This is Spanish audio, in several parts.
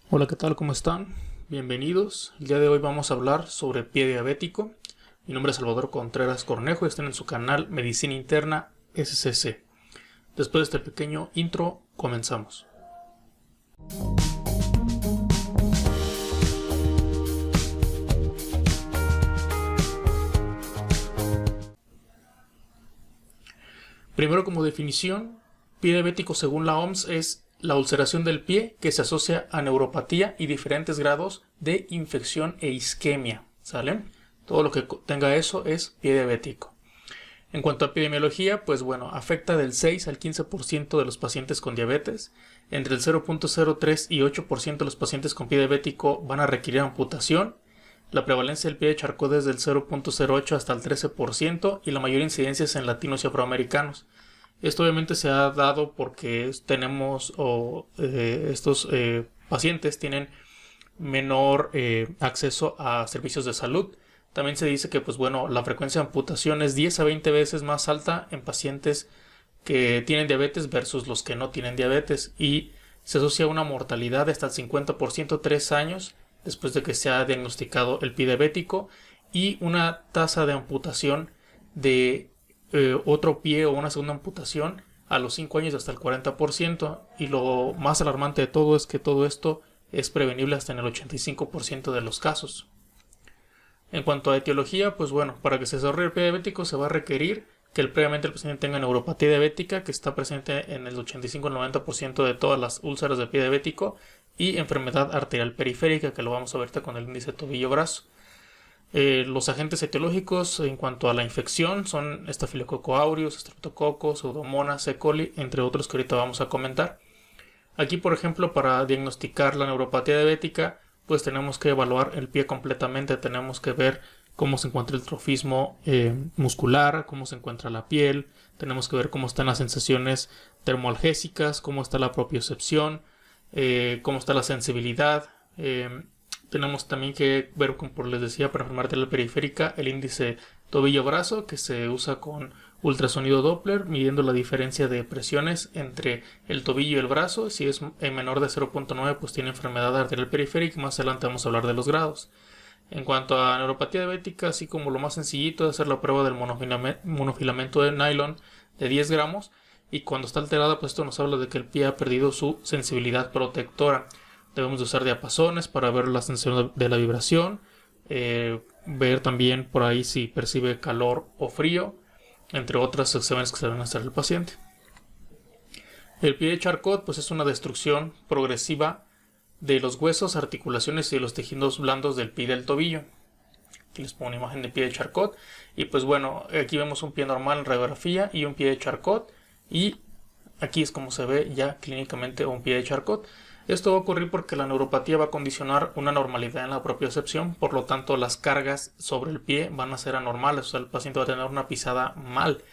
Hola, ¿qué tal? ¿Cómo están? Bienvenidos. El día de hoy vamos a hablar sobre pie diabético. Mi nombre es Salvador Contreras Cornejo y están en su canal Medicina Interna SCC. Después de este pequeño intro, comenzamos. Primero, como definición, pie diabético según la OMS es la ulceración del pie que se asocia a neuropatía y diferentes grados de infección e isquemia. ¿Sale? Todo lo que tenga eso es pie diabético. En cuanto a epidemiología, pues bueno, afecta del 6 al 15% de los pacientes con diabetes. Entre el 0.03 y 8% de los pacientes con pie diabético van a requerir amputación. La prevalencia del pie de Charcot es del 0.08 hasta el 13% y la mayor incidencia es en latinos y afroamericanos. Esto obviamente se ha dado porque tenemos estos pacientes tienen menor acceso a servicios de salud. También se dice que pues bueno, la frecuencia de amputación es 10 a 20 veces más alta en pacientes que tienen diabetes versus los que no tienen diabetes, y se asocia a una mortalidad de hasta el 50% 3 años después de que se ha diagnosticado el pie diabético, y una tasa de amputación de otro pie o una segunda amputación a los 5 años hasta el 40%, y lo más alarmante de todo es que todo esto es prevenible hasta en el 85% de los casos. En cuanto a etiología, pues bueno, para que se desarrolle el pie diabético se va a requerir que previamente el paciente tenga neuropatía diabética, que está presente en el 85 al 90% de todas las úlceras de pie diabético, y enfermedad arterial periférica, que lo vamos a ver ahorita con el índice tobillo-brazo. Los agentes etiológicos en cuanto a la infección son Staphylococcus aureus, Streptococcus, Pseudomonas, E. coli, entre otros que ahorita vamos a comentar. Aquí, por ejemplo, para diagnosticar la neuropatía diabética, pues tenemos que evaluar el pie completamente, tenemos que ver cómo se encuentra el trofismo muscular, cómo se encuentra la piel, tenemos que ver cómo están las sensaciones termoalgésicas, cómo está la propiocepción, cómo está la sensibilidad. Tenemos también que ver, como les decía, para enfermedad arterial periférica, el índice tobillo-brazo, que se usa con ultrasonido Doppler, midiendo la diferencia de presiones entre el tobillo y el brazo. Si es menor de 0.9, pues tiene enfermedad arterial periférica, y más adelante vamos a hablar de los grados. En cuanto a neuropatía diabética, así como lo más sencillito es hacer la prueba del monofilamento de nylon de 10 gramos, y cuando está alterada, pues esto nos habla de que el pie ha perdido su sensibilidad protectora. Debemos de usar diapasones para ver la sensación de la vibración, ver también por ahí si percibe calor o frío, entre otras exámenes que se deben hacer al paciente. El pie de Charcot pues es una destrucción progresiva de los huesos, articulaciones y de los tejidos blandos del pie y del tobillo. Aquí les pongo una imagen de pie de Charcot, y pues bueno, aquí vemos un pie normal en radiografía y un pie de Charcot, y aquí es como se ve ya clínicamente un pie de Charcot. Esto va a ocurrir porque la neuropatía va a condicionar una normalidad en la propiocepción, por lo tanto las cargas sobre el pie van a ser anormales, o sea, el paciente va a tener una pisada mal.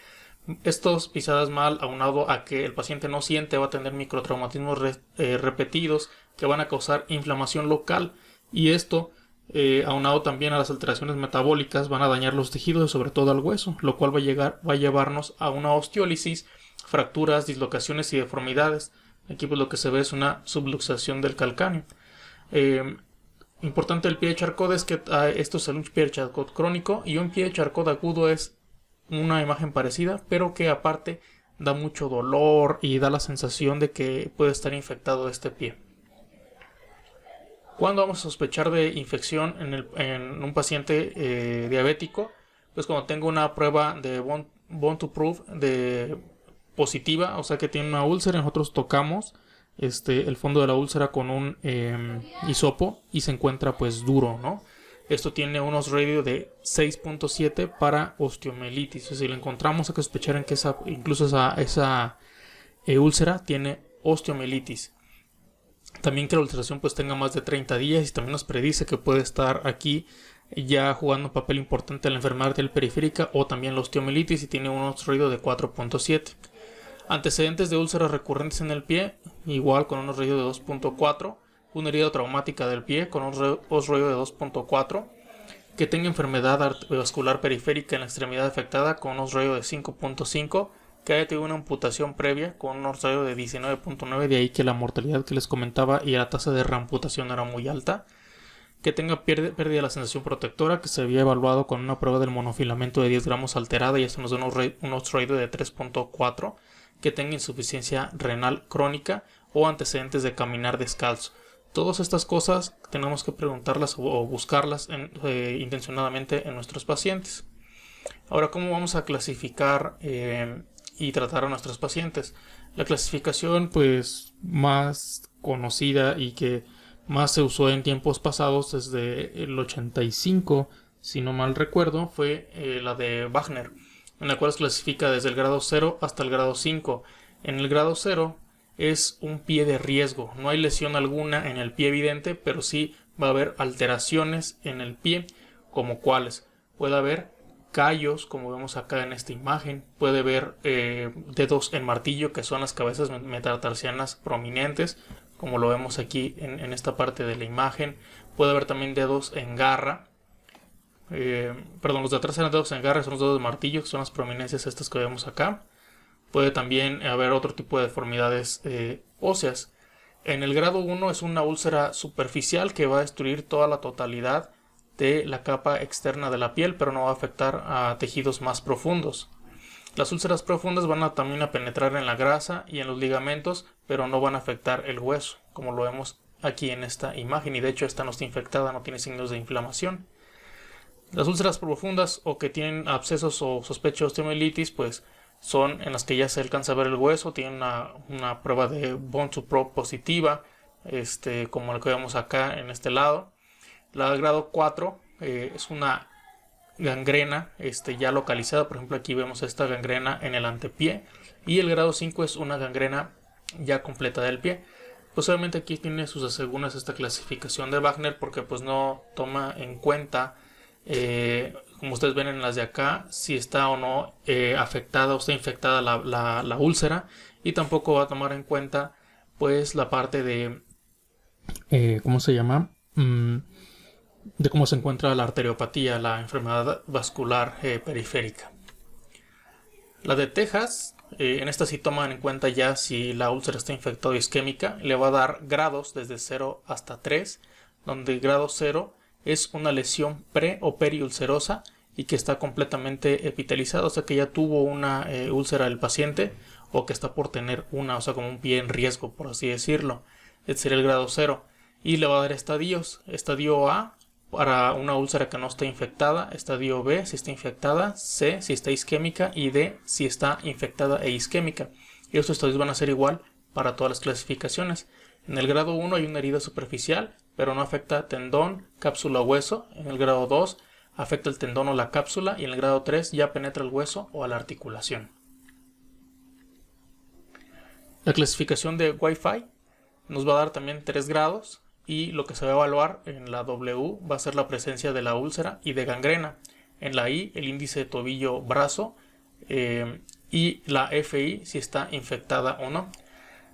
Estas pisadas mal, aunado a que el paciente no siente, va a tener microtraumatismos repetidos que van a causar inflamación local, y esto, aunado también a las alteraciones metabólicas, van a dañar los tejidos y sobre todo al hueso, lo cual va a llevarnos a una osteólisis, fracturas, dislocaciones y deformidades. Aquí pues lo que se ve es una subluxación del calcáneo. Importante del pie de Charcot es que esto es un pie de Charcot crónico, y un pie de Charcot agudo es una imagen parecida, pero que aparte da mucho dolor y da la sensación de que puede estar infectado este pie. ¿Cuándo vamos a sospechar de infección en un paciente diabético? Pues cuando tengo una prueba de bone to prove de positiva, o sea que tiene una úlcera. Nosotros tocamos el fondo de la úlcera con un hisopo y se encuentra pues duro, ¿no? Esto tiene unos radios de 6.7 para osteomielitis. O sea, si lo encontramos hay que sospechar en que incluso esa úlcera tiene osteomielitis. También que la ulceración pues tenga más de 30 días, y también nos predice que puede estar aquí ya jugando un papel importante en la enfermedad arterial periférica o también la osteomielitis, y tiene un osteroide de 4.7. Antecedentes de úlceras recurrentes en el pie, igual con un osteroide de 2.4. Una herida traumática del pie con un osteroide de 2.4. Que tenga enfermedad vascular periférica en la extremidad afectada con un osteroide de 5.5. que haya tenido una amputación previa con un radio de 19.9, de ahí que la mortalidad que les comentaba y la tasa de reamputación era muy alta. Que tenga pérdida de la sensación protectora, que se había evaluado con una prueba del monofilamento de 10 gramos alterada y eso nos da un osteroide de 3.4, que tenga insuficiencia renal crónica o antecedentes de caminar descalzo. Todas estas cosas tenemos que preguntarlas o buscarlas intencionadamente en nuestros pacientes. Ahora, ¿cómo vamos a clasificar y tratar a nuestros pacientes? La clasificación pues más conocida y que más se usó en tiempos pasados, desde el 85, si no mal recuerdo, fue la de Wagner, en la cual se clasifica desde el grado 0 hasta el grado 5. En el grado 0 es un pie de riesgo, no hay lesión alguna en el pie evidente, pero sí va a haber alteraciones en el pie, como cuáles. Puede haber callos, como vemos acá en esta imagen, puede haber dedos en martillo, que son las cabezas metatarsianas prominentes, como lo vemos aquí en esta parte de la imagen. Puede haber también dedos en garra, los de atrás eran dedos en garra, son los dedos de martillo, que son las prominencias estas que vemos acá. Puede también haber otro tipo de deformidades óseas. En el grado 1 es una úlcera superficial que va a destruir toda la totalidad de la capa externa de la piel, pero no va a afectar a tejidos más profundos. Las úlceras profundas van también a penetrar en la grasa y en los ligamentos, pero no van a afectar el hueso, como lo vemos aquí en esta imagen, y de hecho esta no está infectada, no tiene signos de inflamación. Las úlceras profundas o que tienen abscesos o sospecha de osteomielitis, pues son en las que ya se alcanza a ver el hueso, tienen una prueba de bone to probe positiva, como la que vemos acá en este lado. La del grado 4 es una gangrena ya localizada, por ejemplo aquí vemos esta gangrena en el antepié, y el grado 5 es una gangrena ya completa del pie. Pues obviamente aquí tiene sus asegúnes esta clasificación de Wagner, porque pues no toma en cuenta, como ustedes ven en las de acá, si está o no afectada o está infectada la úlcera, y tampoco va a tomar en cuenta pues la parte de ¿cómo se llama? De cómo se encuentra la arteriopatía, la enfermedad vascular periférica. La de Texas, en esta sí toman en cuenta ya si la úlcera está infectada o isquémica. Le va a dar grados desde 0 hasta 3, donde el grado 0 es una lesión pre o periulcerosa y que está completamente epitelizada, o sea que ya tuvo una úlcera el paciente, o que está por tener una, o sea como un pie en riesgo, por así decirlo. Este sería el grado 0. Y le va a dar estadios. Estadio A para una úlcera que no está infectada, estadio B si está infectada, C si está isquémica y D si está infectada e isquémica. Y estos estadios van a ser igual para todas las clasificaciones. En el grado 1 hay una herida superficial, pero no afecta tendón, cápsula o hueso. En el grado 2 afecta el tendón o la cápsula, y en el grado 3 ya penetra el hueso o la articulación. La clasificación de Wi-Fi nos va a dar también 3 grados. Y lo que se va a evaluar en la W va a ser la presencia de la úlcera y de gangrena. En la I, el índice de tobillo-brazo, y la FI, si está infectada o no.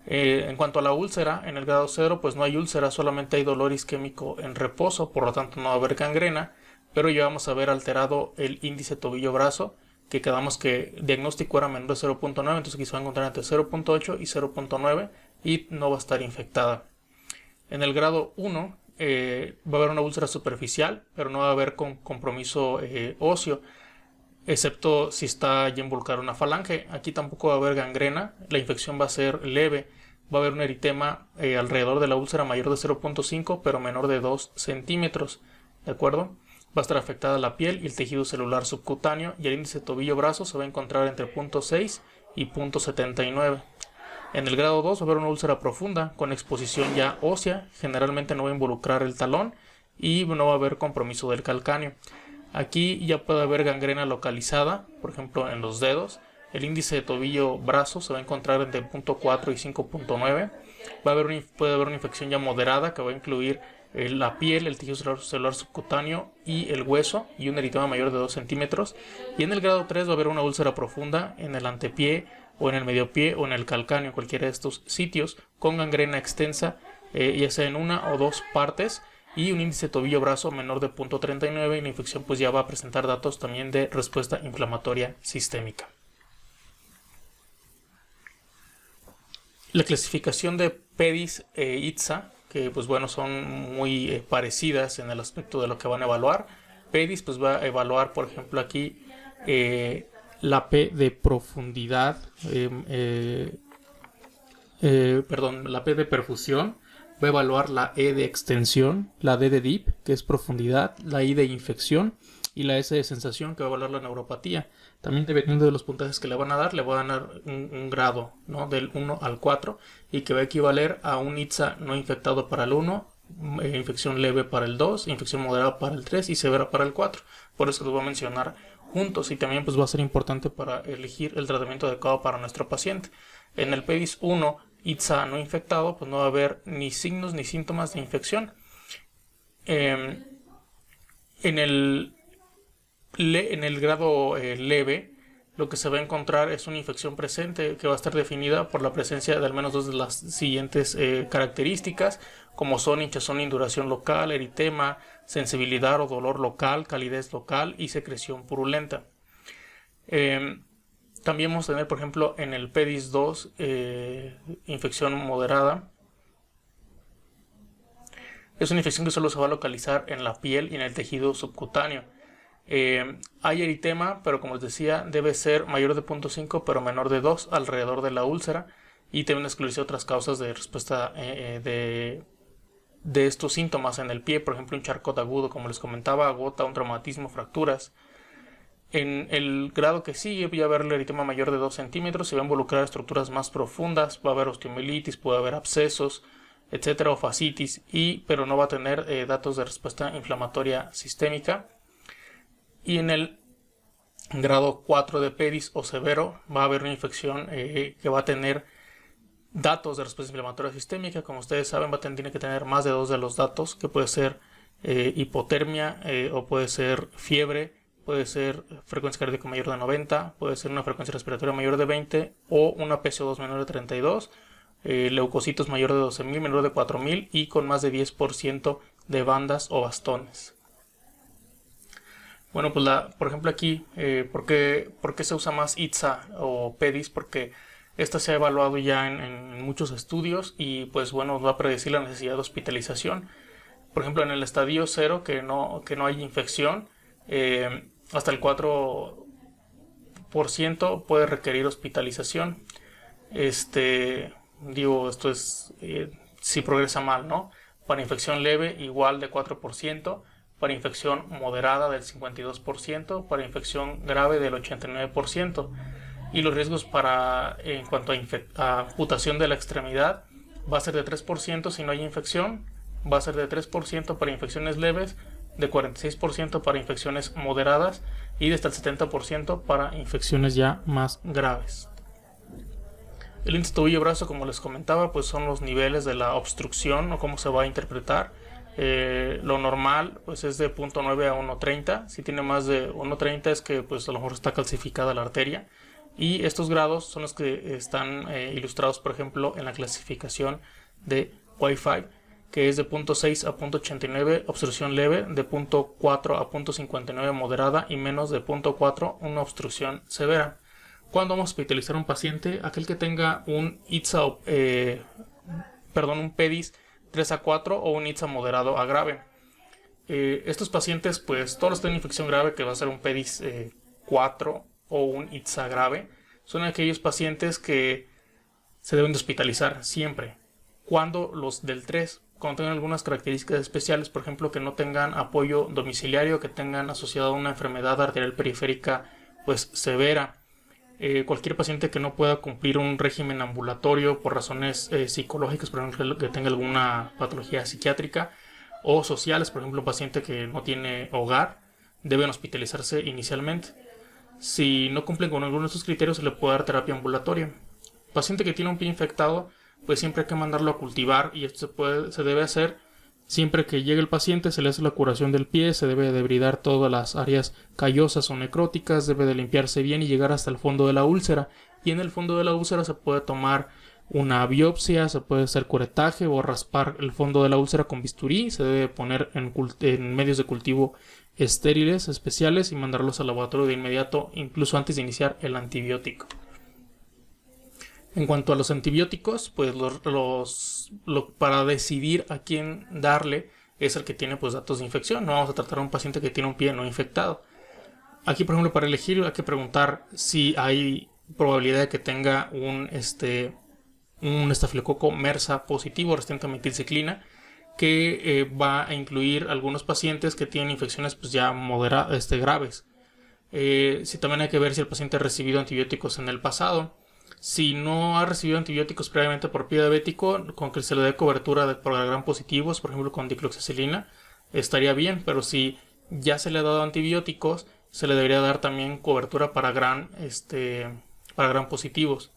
En cuanto a la úlcera, en el grado 0, pues no hay úlcera, solamente hay dolor isquémico en reposo, por lo tanto no va a haber gangrena, pero ya vamos a ver alterado el índice tobillo-brazo, que quedamos que el diagnóstico era menor de 0.9, entonces aquí se va a encontrar entre 0.8 y 0.9 y no va a estar infectada. En el grado 1 va a haber una úlcera superficial, pero no va a haber compromiso óseo, excepto si está ya involucrada una falange. Aquí tampoco va a haber gangrena, la infección va a ser leve, va a haber un eritema alrededor de la úlcera mayor de 0.5, pero menor de 2 centímetros, ¿de acuerdo? Va a estar afectada la piel y el tejido celular subcutáneo, y el índice tobillo-brazo se va a encontrar entre 0.6 y 0.79. En el grado 2 va a haber una úlcera profunda con exposición ya ósea, generalmente no va a involucrar el talón y no va a haber compromiso del calcáneo. Aquí ya puede haber gangrena localizada, por ejemplo en los dedos. El índice de tobillo-brazo se va a encontrar entre 0.4 y 5.9. Puede haber una infección ya moderada que va a incluir la piel, el tejido celular subcutáneo y el hueso, y un eritema mayor de 2 centímetros. Y en el grado 3 va a haber una úlcera profunda en el antepié, o en el medio pie o en el calcáneo, cualquiera de estos sitios, con gangrena extensa, ya sea en una o dos partes, y un índice tobillo-brazo menor de 0.39, y la infección pues ya va a presentar datos también de respuesta inflamatoria sistémica. La clasificación de PEDIS e ITSA, que pues bueno, son muy parecidas en el aspecto de lo que van a evaluar. PEDIS pues va a evaluar, por ejemplo, aquí la P de profundidad, la P de perfusión, va a evaluar la E de extensión, la D de deep, que es profundidad, la I de infección y la S de sensación, que va a evaluar la neuropatía. También dependiendo de los puntajes que le van a dar, le van a dar un grado, ¿no? Del 1 al 4 y que va a equivaler a un ITSA no infectado para el 1, infección leve para el 2, infección moderada para el 3 y severa para el 4. Por eso los voy a mencionar juntos y también pues va a ser importante para elegir el tratamiento adecuado para nuestro paciente. En el PEDIS 1, ITSA no infectado, pues no va a haber ni signos ni síntomas de infección. En el grado leve, lo que se va a encontrar es una infección presente que va a estar definida por la presencia de al menos dos de las siguientes características, como son hinchazón e induración local, eritema, sensibilidad o dolor local, calidez local y secreción purulenta. También vamos a tener, por ejemplo, en el PEDIS 2, infección moderada. Es una infección que solo se va a localizar en la piel y en el tejido subcutáneo. Hay eritema, pero como les decía, debe ser mayor de 0.5 pero menor de 2 alrededor de la úlcera, y deben excluirse otras causas de respuesta de estos síntomas en el pie, por ejemplo un charcot agudo, como les comentaba, gota, un traumatismo, fracturas. En el grado que sigue va a haber el eritema mayor de 2 centímetros, se va a involucrar estructuras más profundas, va a haber osteomielitis, puede haber abscesos, etcétera, o fascitis, pero no va a tener datos de respuesta inflamatoria sistémica. Y en el grado 4 de PEDIS o severo va a haber una infección que va a tener datos de respuesta inflamatoria sistémica. Como ustedes saben, tiene que tener más de 2 de los datos, que puede ser hipotermia o puede ser fiebre, puede ser frecuencia cardíaca mayor de 90, puede ser una frecuencia respiratoria mayor de 20 o una PCO2 menor de 32, leucocitos mayor de 12.000, menor de 4.000 y con más de 10% de bandas o bastones. Bueno, pues por ejemplo aquí, ¿por qué se usa más ITSA o PEDIS? Porque esta se ha evaluado ya en muchos estudios y pues bueno, va a predecir la necesidad de hospitalización. Por ejemplo, en el estadio 0, que no hay infección, hasta el 4% puede requerir hospitalización. Esto es si progresa mal, ¿no? Para infección leve, igual de 4%. Para infección moderada del 52%, para infección grave del 89%. Y los riesgos en cuanto a amputación de la extremidad va a ser de 3% si no hay infección, va a ser de 3% para infecciones leves, de 46% para infecciones moderadas y de hasta el 70% para infecciones ya más graves. El índice tobillo-brazo, como les comentaba, pues son los niveles de la obstrucción o cómo se va a interpretar. Lo normal pues es de 0.9 a 1.30. Si tiene más de 1.30 es que pues a lo mejor está calcificada la arteria, y estos grados son los que están ilustrados por ejemplo en la clasificación de Wi-Fi, que es de 0.6 a 0.89 obstrucción leve, de 0.4 a 0.59 moderada y menos de 0.4 una obstrucción severa. ¿Cuándo vamos a hospitalizar a un paciente? Aquel que tenga un ITSA un PEDIS 3 a 4 o un ITSA moderado a grave. Estos pacientes, pues todos los que tienen infección grave, que va a ser un PEDIS 4 o un ITSA grave, son aquellos pacientes que se deben de hospitalizar siempre. Cuando los del 3, cuando tengan algunas características especiales, por ejemplo que no tengan apoyo domiciliario, que tengan asociado a una enfermedad arterial periférica pues severa, cualquier paciente que no pueda cumplir un régimen ambulatorio por razones psicológicas, por ejemplo que tenga alguna patología psiquiátrica, o sociales, por ejemplo un paciente que no tiene hogar, deben hospitalizarse inicialmente. Si no cumplen con alguno de estos criterios, se le puede dar terapia ambulatoria. Paciente que tiene un pie infectado, pues siempre hay que mandarlo a cultivar, y esto se debe hacer siempre que llegue el paciente. Se le hace la curación del pie, se debe debridar todas las áreas callosas o necróticas, debe de limpiarse bien y llegar hasta el fondo de la úlcera. Y en el fondo de la úlcera se puede tomar una biopsia, se puede hacer curetaje o raspar el fondo de la úlcera con bisturí. Se debe poner en medios de cultivo estériles especiales y mandarlos al laboratorio de inmediato, incluso antes de iniciar el antibiótico. En cuanto a los antibióticos, pues para decidir a quién darle es el que tiene pues datos de infección. No vamos a tratar a un paciente que tiene un pie no infectado. Aquí, por ejemplo, para elegir hay que preguntar si hay probabilidad de que tenga un estafilococo MRSA positivo resistente a metilciclina, que va a incluir algunos pacientes que tienen infecciones pues ya graves. Sí, también hay que ver si el paciente ha recibido antibióticos en el pasado. Si no ha recibido antibióticos previamente por pie diabético, con que se le dé cobertura por gram positivos, por ejemplo con dicloxacilina, estaría bien, pero si ya se le ha dado antibióticos, se le debería dar también cobertura para gram positivos.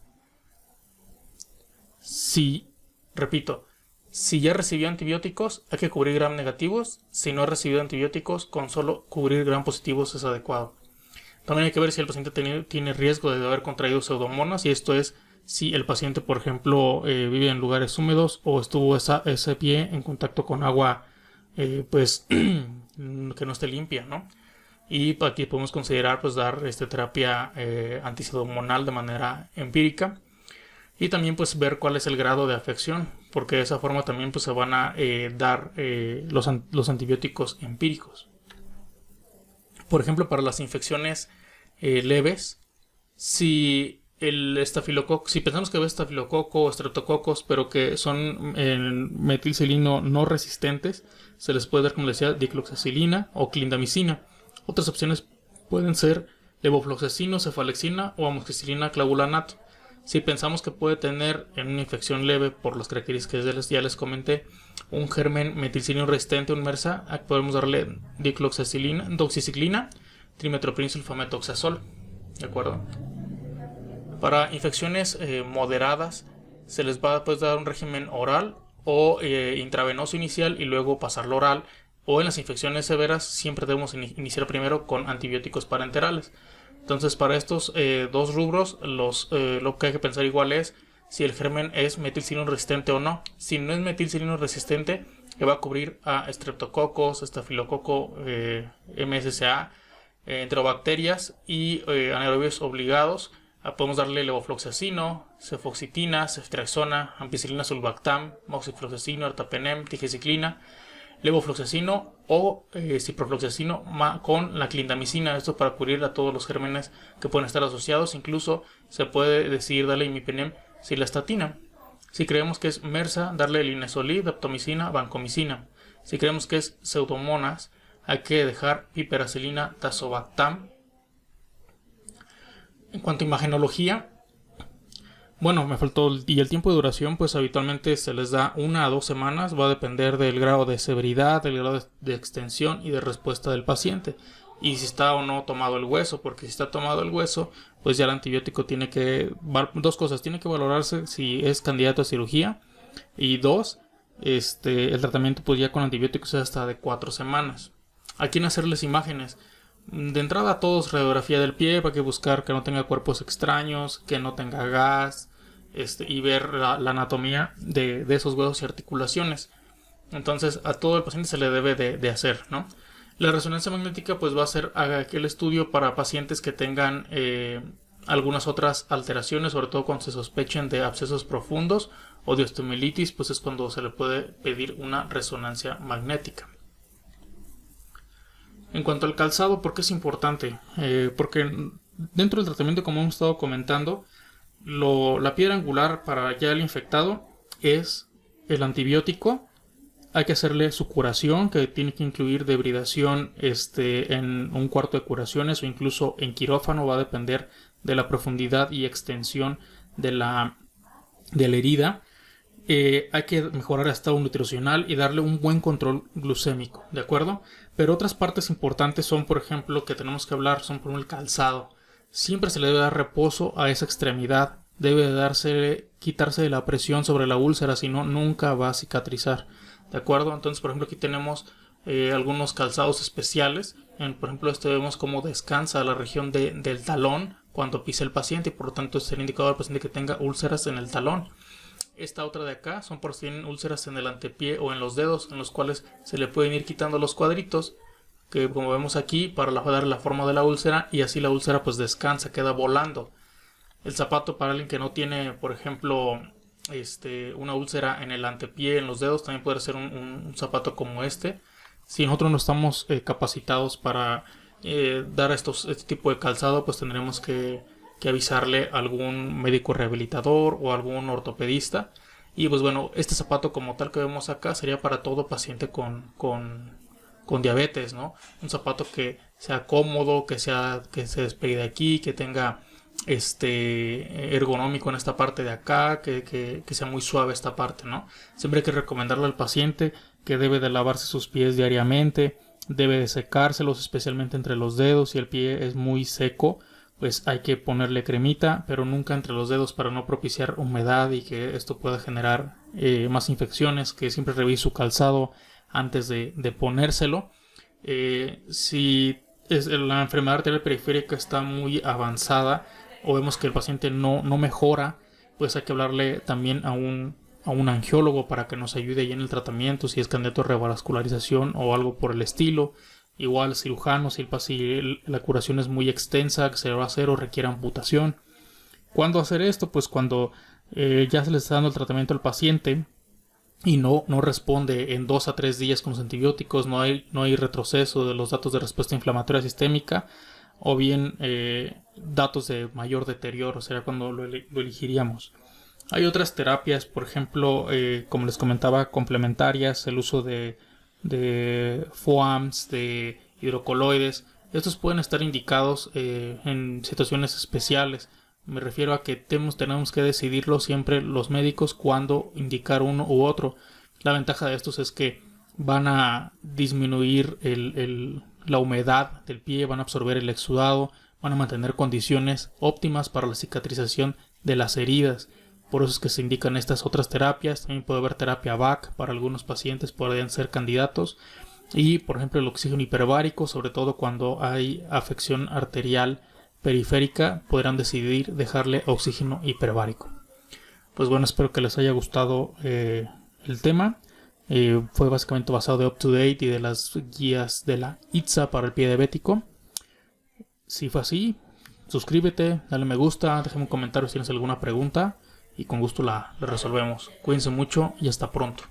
Repito, si ya recibió antibióticos, hay que cubrir gram negativos. Si no ha recibido antibióticos, con solo cubrir gram positivos es adecuado. También hay que ver si el paciente tiene riesgo de haber contraído pseudomonas, y esto es si el paciente, por ejemplo, vive en lugares húmedos o estuvo ese pie en contacto con agua pues que no esté limpia, ¿no? Y aquí podemos considerar pues dar terapia antipseudomonal de manera empírica, y también pues ver cuál es el grado de afección, porque de esa forma también pues se van a dar los antibióticos empíricos. Por ejemplo, para las infecciones leves, si pensamos que es estafilococo o estreptococos, pero que son metilcilino no resistentes, se les puede dar, como les decía, dicloxacilina o clindamicina. Otras opciones pueden ser levofloxacino, cefalexina o amoxicilina clavulanato. Si pensamos que puede tener en una infección leve, por las características que ya les comenté, un germen metilcilino resistente, un MRSA, podemos darle dicloxacilina, doxiciclina, trimetoprim-sulfametoxazol. ¿De acuerdo? Para infecciones moderadas, se les va a dar un régimen oral o intravenoso inicial y luego pasarlo oral. O en las infecciones severas, siempre debemos iniciar primero con antibióticos parenterales. Entonces, para estos dos rubros, lo que hay que pensar igual es si el germen es metilcilino resistente o no. Si no es metilcilino resistente, que va a cubrir a estreptococos, estafilococo, MSCA, enterobacterias y anaerobios obligados. Podemos darle levofloxacino, cefoxitina, ceftriaxona, ampicilina sulbactam, moxifloxacino, ertapenem, tigecyclina, levofloxacino o ciprofloxacino con la clindamicina. Esto para cubrir a todos los gérmenes que pueden estar asociados. Incluso se puede decidir darle imipenem, cilastatina. Si creemos que es MRSA, darle linezolid, daptomicina, vancomicina. Si creemos que es pseudomonas, hay que dejar piperacilina, tazobactam. En cuanto a imagenología, bueno, me faltó. Y el tiempo de duración, pues habitualmente se les da 1 a 2 semanas. Va a depender del grado de severidad, del grado de extensión y de respuesta del paciente. Y si está o no tomado el hueso, porque si está tomado el hueso, pues ya el antibiótico tiene que... Dos cosas, tiene que valorarse si es candidato a cirugía. Y dos, el tratamiento pues ya con antibióticos es hasta de 4 semanas. ¿A quién hacerles imágenes? De entrada a todos, radiografía del pie, hay que buscar que no tenga cuerpos extraños, que no tenga gas, y ver la anatomía de esos huesos y articulaciones. Entonces a todo el paciente se le debe de hacer, ¿no? La resonancia magnética pues va a ser aquel estudio para pacientes que tengan algunas otras alteraciones, sobre todo cuando se sospechen de abscesos profundos o de osteomielitis, pues es cuando se le puede pedir una resonancia magnética. En cuanto al calzado, ¿por qué es importante? Porque dentro del tratamiento, como hemos estado comentando, la piedra angular para ya el infectado es el antibiótico. Hay que hacerle su curación, que tiene que incluir debridación en un cuarto de curaciones o incluso en quirófano. Va a depender de la profundidad y extensión de la herida. Hay que mejorar el estado nutricional y darle un buen control glucémico, ¿de acuerdo? Pero otras partes importantes son, por ejemplo, que tenemos que hablar, son por ejemplo el calzado. Siempre se le debe dar reposo a esa extremidad, debe quitarse de la presión sobre la úlcera, si no, nunca va a cicatrizar, ¿de acuerdo? Entonces, por ejemplo, aquí tenemos algunos calzados especiales. Por ejemplo, vemos cómo descansa la región del talón cuando pisa el paciente, y por lo tanto es el indicador del paciente que tenga úlceras en el talón. Esta otra de acá son por si tienen úlceras en el antepié o en los dedos, en los cuales se le pueden ir quitando los cuadritos, que como vemos aquí, para dar la forma de la úlcera, y así la úlcera pues descansa, queda volando. El zapato para alguien que no tiene, por ejemplo, una úlcera en el antepié, en los dedos, también puede ser un zapato como este. Si nosotros no estamos capacitados para dar este tipo de calzado, pues tendremos que avisarle a algún médico rehabilitador o algún ortopedista. Y pues bueno, este zapato como tal que vemos acá sería para todo paciente con diabetes, ¿no? Un zapato que sea cómodo, que se despegue de aquí, que tenga ergonómico en esta parte de acá, que sea muy suave esta parte, ¿no? Siempre hay que recomendarle al paciente que debe de lavarse sus pies diariamente, debe de secárselos, especialmente entre los dedos. Si el pie es muy seco, pues hay que ponerle cremita, pero nunca entre los dedos para no propiciar humedad y que esto pueda generar más infecciones. Que siempre revise su calzado antes de ponérselo. Si la enfermedad arterial periférica está muy avanzada o vemos que el paciente no mejora, pues hay que hablarle también a un angiólogo para que nos ayude ahí en el tratamiento, si es candidato a revascularización o algo por el estilo. Igual cirujano, si la curación es muy extensa, que se va a hacer o requiere amputación. ¿Cuándo hacer esto? Pues cuando ya se le está dando el tratamiento al paciente y no responde en 2 a 3 días con los antibióticos, no hay retroceso de los datos de respuesta inflamatoria sistémica, o bien datos de mayor deterioro, será cuando lo elegiríamos. Hay otras terapias, por ejemplo, como les comentaba, complementarias, el uso de FOAMs, de hidrocoloides. Estos pueden estar indicados en situaciones especiales. Me refiero a que tenemos que decidirlo siempre los médicos cuándo indicar uno u otro. La ventaja de estos es que van a disminuir la humedad del pie, van a absorber el exudado, van a mantener condiciones óptimas para la cicatrización de las heridas. Por eso es que se indican estas otras terapias. También puede haber terapia VAC para algunos pacientes, podrían ser candidatos. Y por ejemplo el oxígeno hiperbárico, sobre todo cuando hay afección arterial periférica, podrán decidir dejarle oxígeno hiperbárico. Pues bueno, espero que les haya gustado el tema. Fue básicamente basado de UpToDate y de las guías de la ITSA para el pie diabético. Si fue así, suscríbete, dale me gusta, déjame un comentario si tienes alguna pregunta y con gusto la resolvemos. Cuídense mucho y hasta pronto.